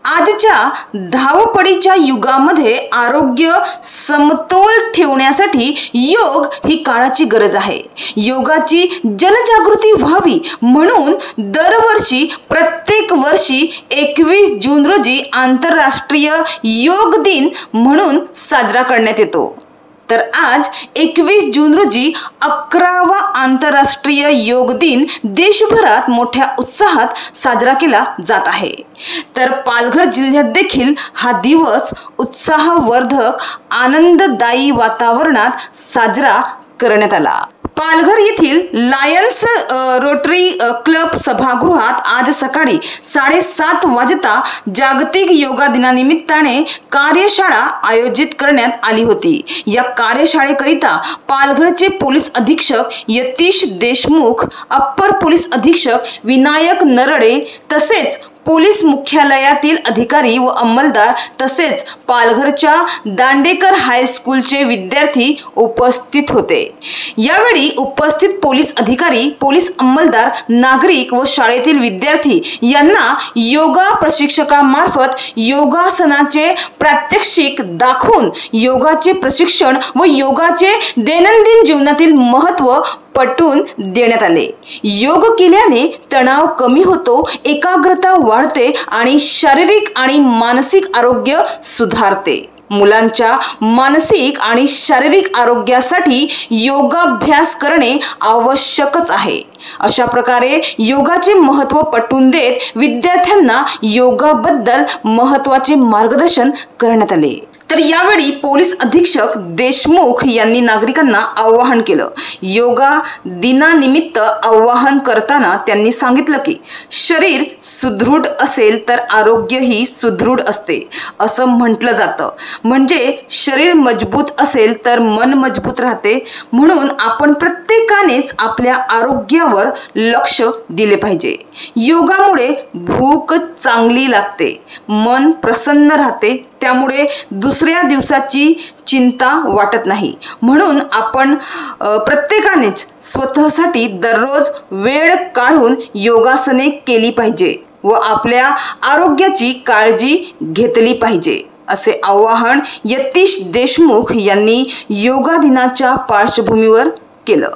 आजच्या धावपळीच्या युगामध्ये आरोग्य समतोल ठेवण्यासाठी योग ही काळाची गरज आहे। योगाची जनजागृती व्हावी म्हणून दरवर्षी प्रत्येक वर्षी 21 जून रोजी आंतरराष्ट्रीय योग दिन म्हणून साजरा करण्यात येतो। तर आज 21 जून रोजी 11वा आंतरराष्ट्रीय योग दिन देशभरात मोठ्या उत्साहात साजरा केला जात आहे। तर पालघर जिल्ह्यात देखील हा दिवस उत्साहवर्धक आनंददायी वातावरणात साजरा करण्यात आला। पालघर येथील लायन्स रोटरी क्लब सभागृहात आज सकाळी 7:30 वाजता जागतिक योगा दिनानिमित्ताने कार्यशाळा आयोजित करण्यात आली होती। या कार्यशाळेकरिता पालघरचे पोलीस अधीक्षक यतीश देशमुख, अप्पर पोलीस अधीक्षक विनायक नरडे तसेच पोलीस मुख्यालयातील अधिकारी व अंमलदार तसेच पालघरच्या दांडेकर हायस्कूलचे विद्यार्थी उपस्थित होते। यावेळी उपस्थित पोलीस अधिकारी, पोलीस अंमलदार, नागरिक व शाळेतील विद्यार्थी यांना योगा प्रशिक्षकामार्फत योगासनाचे प्रात्यक्षिक दाखवून योगाचे प्रशिक्षण व योगाचे दैनंदिन जीवनातील महत्त्व पटवून देण्यात आले। योग केल्याने तणाव कमी होतो, एकाग्रता वाढते आणि शारीरिक आणि मानसिक आरोग्य सुधारते। मुलांच्या मानसिक आणि शारीरिक आरोग्यासाठी योगाभ्यास करणे आवश्यकच आहे। अशा प्रकारे योगाचे महत्त्व पटवून देत विद्यार्थ्यांना योगाबद्दल महत्त्वाचे मार्गदर्शन करण्यात आले। तर यावेळी पोलीस अधीक्षक देशमुख यांनी नागरिकांना आवाहन केलं। योगा दिनानिमित्त आवाहन करताना त्यांनी सांगितलं की शरीर सुदृढ असेल तर आरोग्यही सुदृढ असते असं म्हटलं जातं। म्हणजे शरीर मजबूत असेल तर मन मजबूत राहते। म्हणून आपण प्रत्येकानेच आपल्या आरोग्यावर लक्ष दिले पाहिजे। योगामुळे भूक चांगली लागते, मन प्रसन्न राहते, त्यामुळे दुसऱ्या दिवसाची चिंता वाटत नाही। म्हणून आपण प्रत्येकानेच स्वतःसाठी दररोज वेळ काढून योगासने केली पाहिजे व आपल्या आरोग्याची काळजी घेतली पाहिजे असे आवाहन यतीश देशमुख यांनी योगा दिनाच्या पार्श्वभूमीवर केलं।